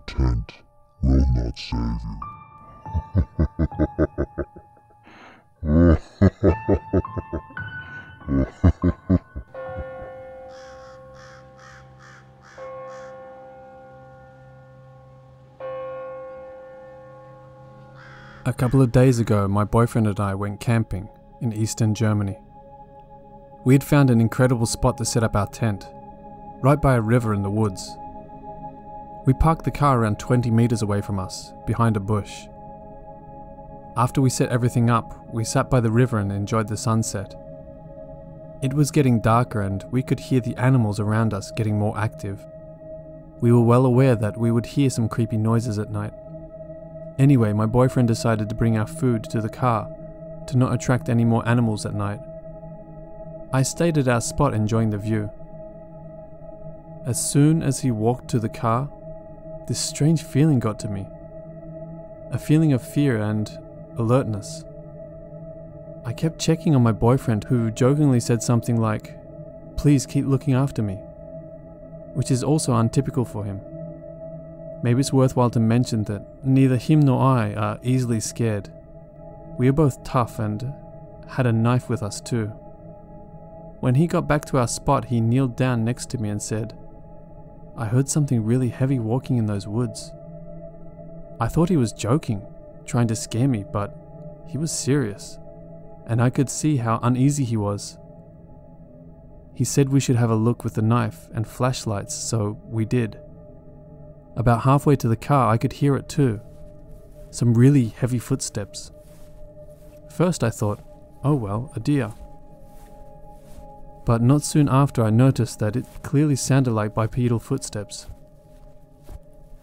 tent will not save you. A couple of days ago, my boyfriend and I went camping in eastern Germany. We had found an incredible spot to set up our tent, right by a river in the woods. We parked the car around 20 meters away from us, behind a bush. After we set everything up, we sat by the river and enjoyed the sunset. It was getting darker and we could hear the animals around us getting more active. We were well aware that we would hear some creepy noises at night. Anyway, my boyfriend decided to bring our food to the car to not attract any more animals at night. I stayed at our spot enjoying the view. As soon as he walked to the car, this strange feeling got to me. A feeling of fear and alertness. I kept checking on my boyfriend, who jokingly said something like, "Please keep looking after me," which is also untypical for him. Maybe it's worthwhile to mention that neither him nor I are easily scared. We are both tough and had a knife with us too. When he got back to our spot, he kneeled down next to me and said, "I heard something really heavy walking in those woods." I thought he was joking, trying to scare me, but he was serious, and I could see how uneasy he was. He said we should have a look with the knife and flashlights, so we did. About halfway to the car, I could hear it too. Some really heavy footsteps. First I thought, oh well, a deer. But not soon after I noticed that it clearly sounded like bipedal footsteps.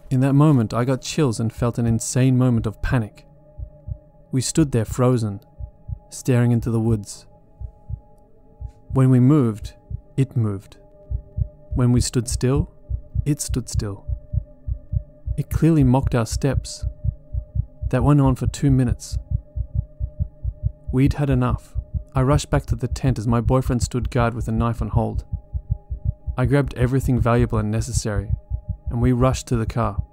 In that moment I got chills and felt an insane moment of panic. We stood there frozen, staring into the woods. When we moved, it moved. When we stood still, it stood still. It clearly mocked our steps. That went on for 2 minutes. We'd had enough. I rushed back to the tent as my boyfriend stood guard with a knife on hold. I grabbed everything valuable and necessary, and we rushed to the car.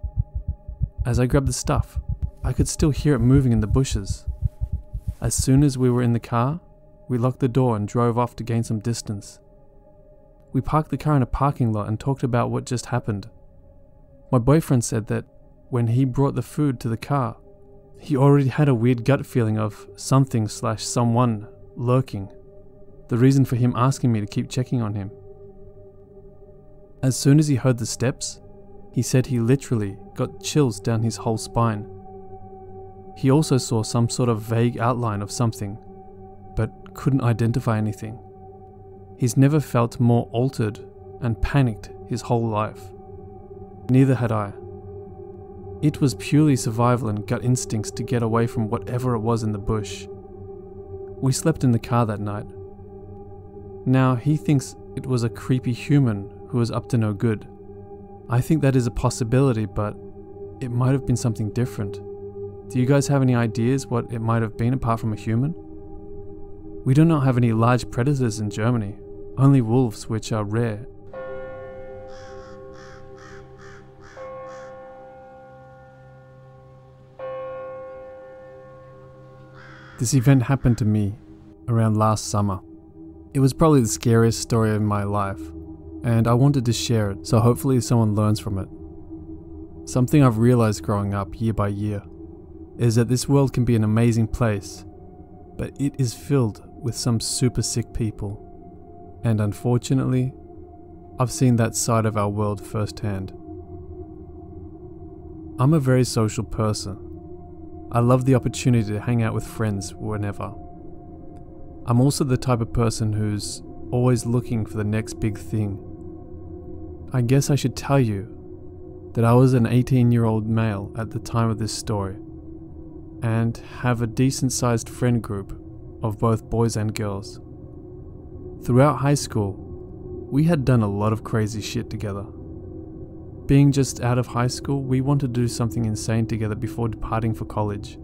As I grabbed the stuff, I could still hear it moving in the bushes. As soon as we were in the car, we locked the door and drove off to gain some distance. We parked the car in a parking lot and talked about what just happened. My boyfriend said that when he brought the food to the car, he already had a weird gut feeling of something/someone lurking. The reason for him asking me to keep checking on him. As soon as he heard the steps, he said he literally got chills down his whole spine. He also saw some sort of vague outline of something, but couldn't identify anything. He's never felt more altered and panicked his whole life. Neither had I. It was purely survival and gut instincts to get away from whatever it was in the bush. We slept in the car that night. Now he thinks it was a creepy human who was up to no good. I think that is a possibility, but it might have been something different. Do you guys have any ideas what it might have been apart from a human? We do not have any large predators in Germany, only wolves, which are rare. This event happened to me around last summer. It was probably the scariest story of my life, and I wanted to share it so hopefully someone learns from it. Something I've realized growing up year by year is that this world can be an amazing place, but it is filled with some super sick people. And unfortunately, I've seen that side of our world firsthand. I'm a very social person. I love the opportunity to hang out with friends whenever. I'm also the type of person who's always looking for the next big thing. I guess I should tell you that I was an 18-year-old male at the time of this story, and have a decent-sized friend group of both boys and girls. Throughout high school, we had done a lot of crazy shit together. Being just out of high school, we wanted to do something insane together before departing for college.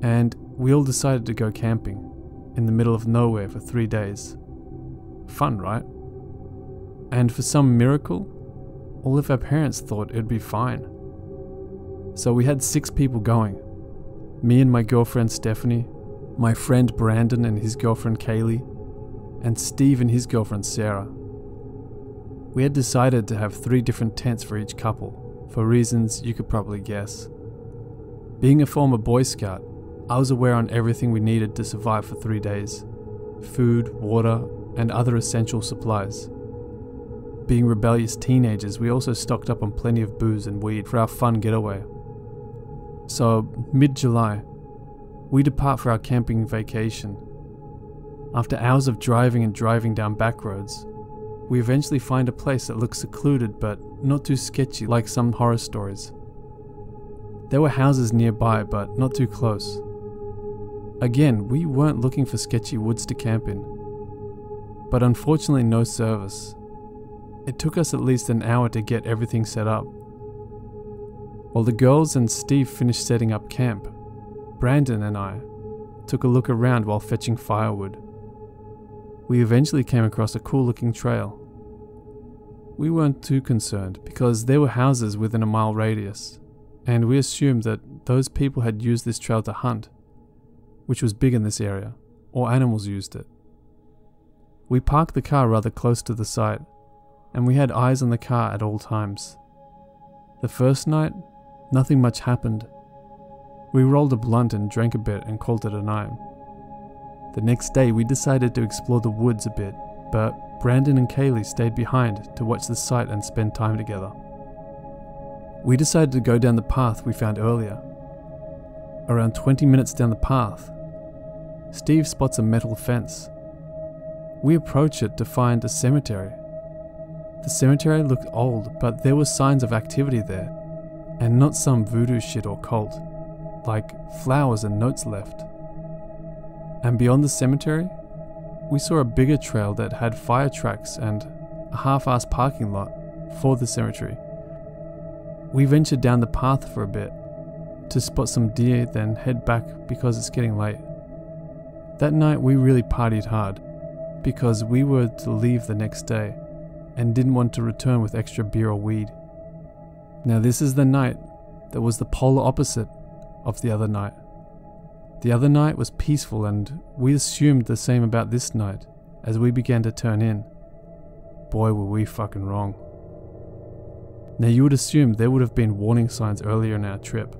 And we all decided to go camping in the middle of nowhere for 3 days. Fun, right? And for some miracle, all of our parents thought it'd be fine. So we had 6 people going. Me and my girlfriend Stephanie, my friend Brandon and his girlfriend Kaylee, and Steve and his girlfriend Sarah. We had decided to have 3 different tents for each couple, for reasons you could probably guess. Being a former Boy Scout, I was aware on everything we needed to survive for 3 days. Food, water, and other essential supplies. Being rebellious teenagers, we also stocked up on plenty of booze and weed for our fun getaway. So, mid-July, we depart for our camping vacation. After hours of driving and driving down back roads, we eventually find a place that looks secluded but not too sketchy like some horror stories. There were houses nearby but not too close. Again, we weren't looking for sketchy woods to camp in, but unfortunately no service. It took us at least an hour to get everything set up. While the girls and Steve finished setting up camp, Brandon and I took a look around while fetching firewood. We eventually came across a cool looking trail. We weren't too concerned because there were houses within a mile radius, and we assumed that those people had used this trail to hunt, which was big in this area, or animals used it. We parked the car rather close to the site, and we had eyes on the car at all times. The first night, nothing much happened. We rolled a blunt and drank a bit and called it a night. The next day we decided to explore the woods a bit, but Brandon and Kaylee stayed behind to watch the site and spend time together. We decided to go down the path we found earlier. Around 20 minutes down the path, Steve spots a metal fence. We approach it to find a cemetery. The cemetery looked old, but there were signs of activity there, and not some voodoo shit or cult, like flowers and notes left. And beyond the cemetery, we saw a bigger trail that had fire tracks and a half-assed parking lot for the cemetery. We ventured down the path for a bit to spot some deer, then head back because it's getting late. That night we really partied hard because we were to leave the next day and didn't want to return with extra beer or weed. Now this is the night that was the polar opposite of the other night. The other night was peaceful, and we assumed the same about this night as we began to turn in. Boy, were we fucking wrong. Now you would assume there would have been warning signs earlier in our trip,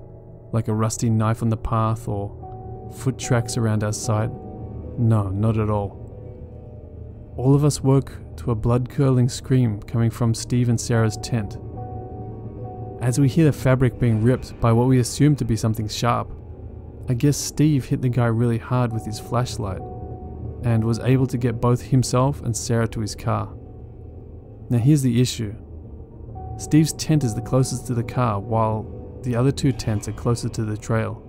like a rusty knife on the path or foot tracks around our site. No, not at all. All of us woke to a blood-curdling scream coming from Steve and Sarah's tent. As we hear the fabric being ripped by what we assumed to be something sharp, I guess Steve hit the guy really hard with his flashlight and was able to get both himself and Sarah to his car. Now here's the issue. Steve's tent is the closest to the car, while the other 2 tents are closer to the trail.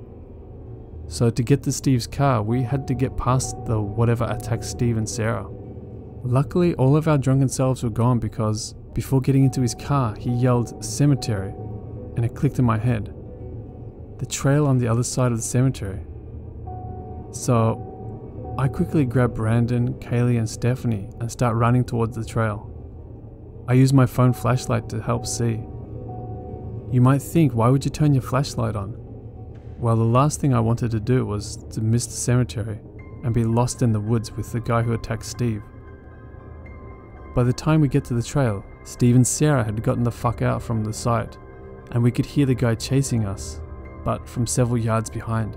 So to get to Steve's car, we had to get past the whatever attacked Steve and Sarah. Luckily, all of our drunken selves were gone because before getting into his car, he yelled "cemetery," and it clicked in my head. The trail on the other side of the cemetery. So I quickly grab Brandon, Kaylee and Stephanie and start running towards the trail. I use my phone flashlight to help see. You might think, why would you turn your flashlight on? Well, the last thing I wanted to do was to miss the cemetery and be lost in the woods with the guy who attacked Steve. By the time we get to the trail, Steve and Sarah had gotten the fuck out from the site, and we could hear the guy chasing us, but from several yards behind.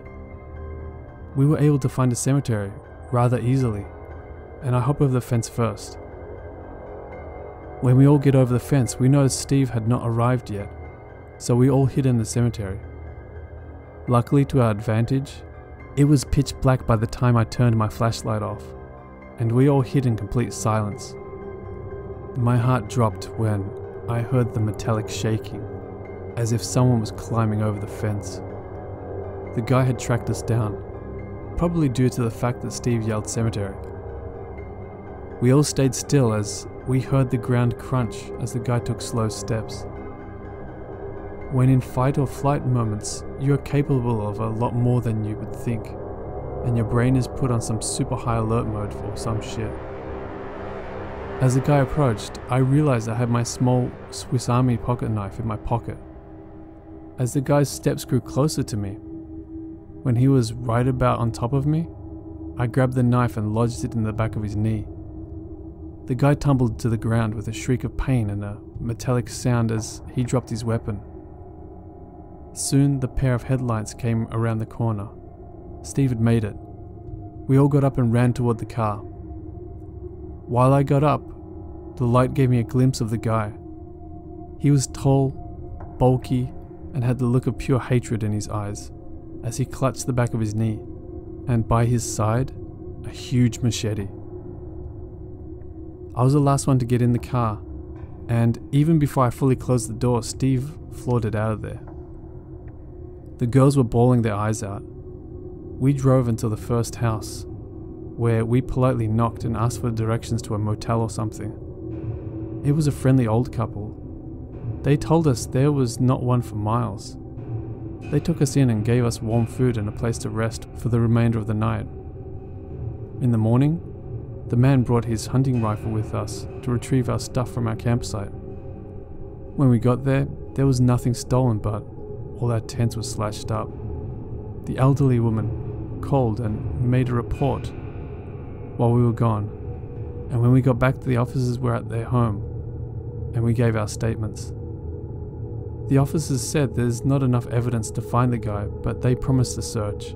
We were able to find a cemetery rather easily, and I hop over the fence first. When we all get over the fence, we noticed Steve had not arrived yet, so we all hid in the cemetery. Luckily to our advantage, it was pitch black by the time I turned my flashlight off, and we all hid in complete silence. My heart dropped when I heard the metallic shaking, as if someone was climbing over the fence. The guy had tracked us down, probably due to the fact that Steve yelled "cemetery." We all stayed still as we heard the ground crunch as the guy took slow steps. When in fight or flight moments, you are capable of a lot more than you would think, and your brain is put on some super high alert mode for some shit. As the guy approached, I realized I had my small Swiss Army pocket knife in my pocket. as the guy's steps grew closer to me. When he was right about on top of me, I grabbed the knife and lodged it in the back of his knee. The guy tumbled to the ground with a shriek of pain and a metallic sound as he dropped his weapon. Soon the pair of headlights came around the corner. Steve had made it. We all got up and ran toward the car. While I got up, the light gave me a glimpse of the guy. He was tall, bulky, and had the look of pure hatred in his eyes as he clutched the back of his knee, and by his side, a huge machete. I was the last one to get in the car, and even before I fully closed the door, Steve floored it out of there. The girls were bawling their eyes out. We drove until the first house, where we politely knocked and asked for directions to a motel or something. It was a friendly old couple. They told us there was not one for miles. They took us in and gave us warm food and a place to rest for the remainder of the night. In the morning, the man brought his hunting rifle with us to retrieve our stuff from our campsite. When we got there, there was nothing stolen, but all our tents were slashed up. The elderly woman called and made a report while we were gone, and when we got back, the officers were at their home, and we gave our statements. The officers said there's not enough evidence to find the guy, but they promised a search.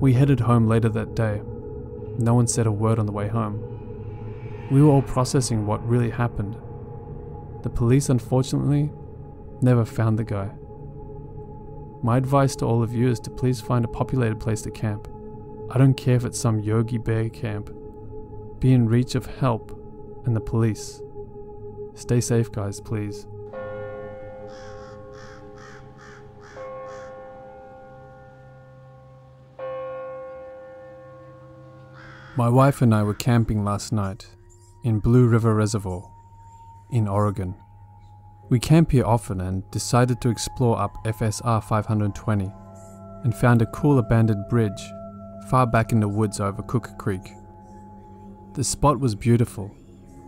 We headed home later that day. No one said a word on the way home. We were all processing what really happened. The police, unfortunately, never found the guy. My advice to all of you is to please find a populated place to camp. I don't care if it's some Yogi Bear camp. Be in reach of help and the police. Stay safe, guys, please. My wife and I were camping last night in Blue River Reservoir in Oregon. We camp here often and decided to explore up FSR 520 and found a cool abandoned bridge far back in the woods over Cook Creek. The spot was beautiful,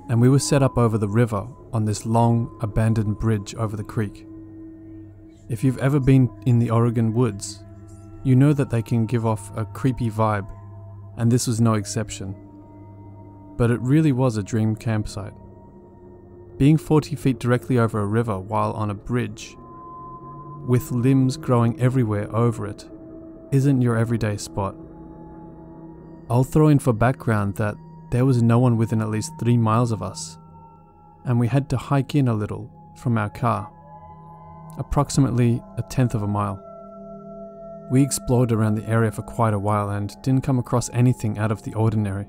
and we were set up over the river on this long abandoned bridge over the creek. If you've ever been in the Oregon woods, you know that they can give off a creepy vibe, and this was no exception. But it really was a dream campsite. Being 40 feet directly over a river while on a bridge, with limbs growing everywhere over it, isn't your everyday spot. I'll throw in for background that there was no one within at least 3 miles of us, and we had to hike in a little from our car, approximately 1/10 of a mile. We explored around the area for quite a while and didn't come across anything out of the ordinary,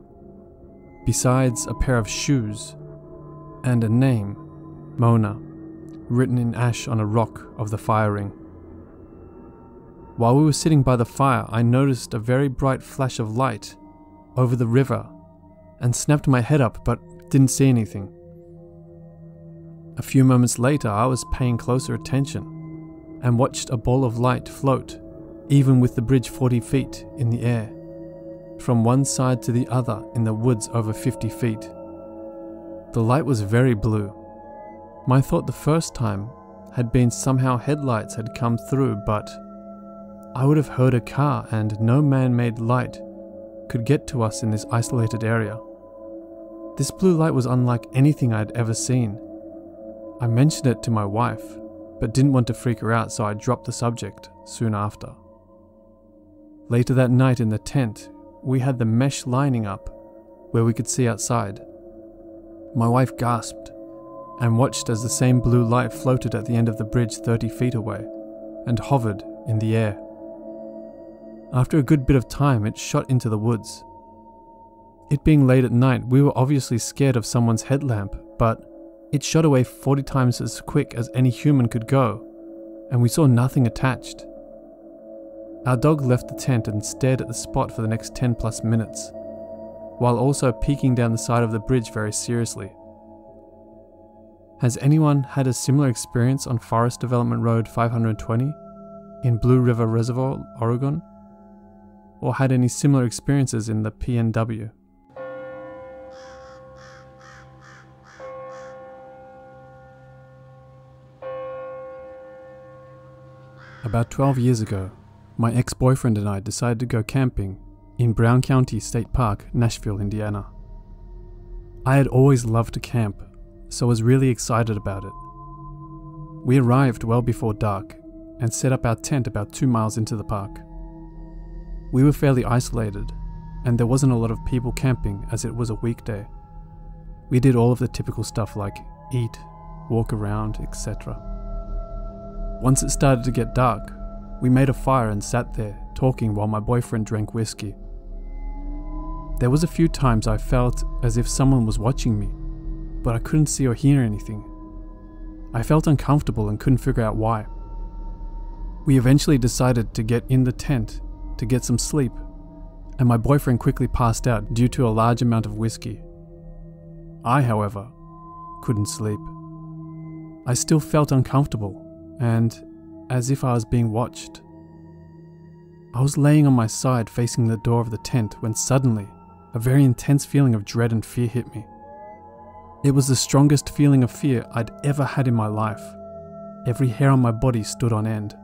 besides a pair of shoes and a name, Mona, written in ash on a rock of the fire ring. While we were sitting by the fire, I noticed a very bright flash of light over the river and snapped my head up but didn't see anything. A few moments later, I was paying closer attention and watched a ball of light float, even with the bridge 40 feet in the air, from one side to the other in the woods over 50 feet. The light was very blue. My thought the first time had been somehow headlights had come through, but I would have heard a car, and no man-made light could get to us in this isolated area. This blue light was unlike anything I had ever seen. I mentioned it to my wife, but didn't want to freak her out, so I dropped the subject soon after. Later that night in the tent, we had the mesh lining up where we could see outside. My wife gasped and watched as the same blue light floated at the end of the bridge 30 feet away and hovered in the air. After a good bit of time, it shot into the woods. It being late at night, we were obviously scared of someone's headlamp, but it shot away 40 times as quick as any human could go, and we saw nothing attached. Our dog left the tent and stared at the spot for the next 10 plus minutes, while also peeking down the side of the bridge very seriously. Has anyone had a similar experience on Forest Development Road 520 in Blue River Reservoir, Oregon? Or had any similar experiences in the PNW? About 12 years ago, my ex-boyfriend and I decided to go camping in Brown County State Park, Nashville, Indiana. I had always loved to camp, so was really excited about it. We arrived well before dark and set up our tent about 2 miles into the park. We were fairly isolated, and there wasn't a lot of people camping as it was a weekday. We did all of the typical stuff like eat, walk around, etc. Once it started to get dark, we made a fire and sat there talking while my boyfriend drank whiskey. There was a few times I felt as if someone was watching me, but I couldn't see or hear anything. I felt uncomfortable and couldn't figure out why. We eventually decided to get in the tent to get some sleep, and my boyfriend quickly passed out due to a large amount of whiskey. I, however, couldn't sleep. I still felt uncomfortable and as if I was being watched. I was laying on my side facing the door of the tent when suddenly a very intense feeling of dread and fear hit me. It was the strongest feeling of fear I'd ever had in my life. Every hair on my body stood on end.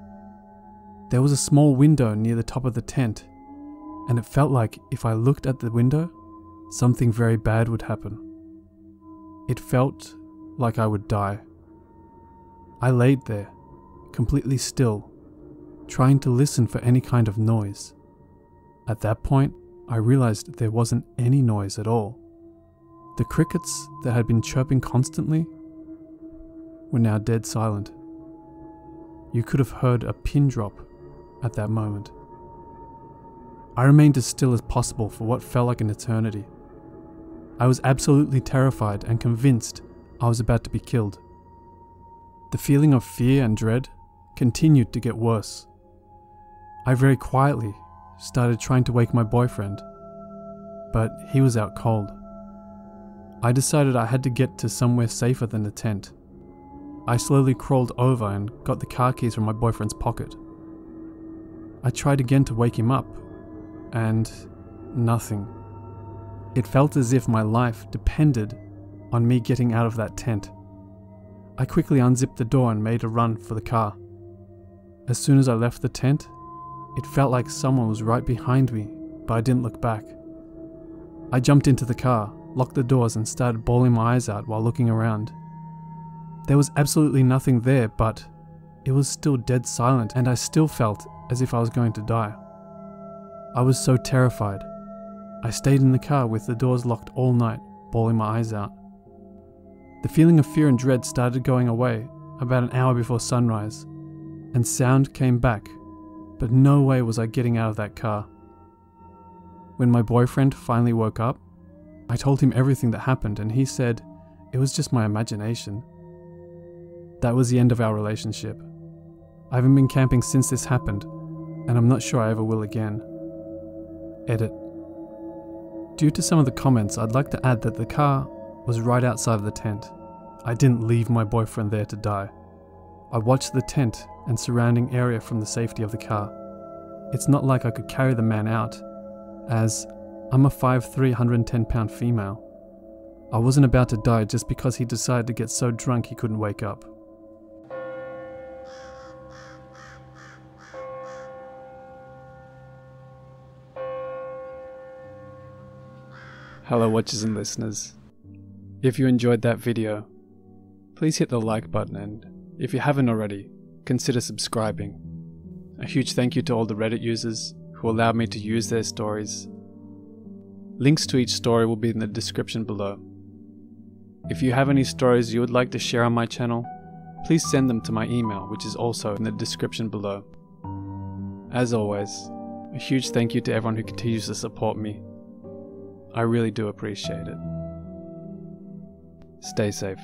There was a small window near the top of the tent, and it felt like if I looked at the window, something very bad would happen. It felt like I would die. I laid there, completely still, trying to listen for any kind of noise. At that point, I realized there wasn't any noise at all. The crickets that had been chirping constantly were now dead silent. You could have heard a pin drop at that moment. I remained as still as possible for what felt like an eternity. I was absolutely terrified and convinced I was about to be killed. The feeling of fear and dread continued to get worse. I very quietly started trying to wake my boyfriend, but he was out cold. I decided I had to get to somewhere safer than the tent. I slowly crawled over and got the car keys from my boyfriend's pocket. I tried again to wake him up, and nothing. It felt as if my life depended on me getting out of that tent. I quickly unzipped the door and made a run for the car. As soon as I left the tent, it felt like someone was right behind me, but I didn't look back. I jumped into the car, locked the doors, and started bawling my eyes out while looking around. There was absolutely nothing there, but it was still dead silent, and I still felt as if I was going to die. I was so terrified. I stayed in the car with the doors locked all night, bawling my eyes out. The feeling of fear and dread started going away about an hour before sunrise, and sound came back, but no way was I getting out of that car. When my boyfriend finally woke up, I told him everything that happened, and he said it was just my imagination. That was the end of our relationship. I haven't been camping since this happened, and I'm not sure I ever will again. Edit. Due to some of the comments, I'd like to add that the car was right outside of the tent. I didn't leave my boyfriend there to die. I watched the tent and surrounding area from the safety of the car. It's not like I could carry the man out, as I'm a 5'3", 110-pound female. I wasn't about to die just because he decided to get so drunk he couldn't wake up. Hello watchers and listeners. If you enjoyed that video, please hit the like button, and if you haven't already, consider subscribing. A huge thank you to all the Reddit users who allowed me to use their stories. Links to each story will be in the description below. If you have any stories you would like to share on my channel, please send them to my email, which is also in the description below. As always, a huge thank you to everyone who continues to support me. I really do appreciate it. Stay safe.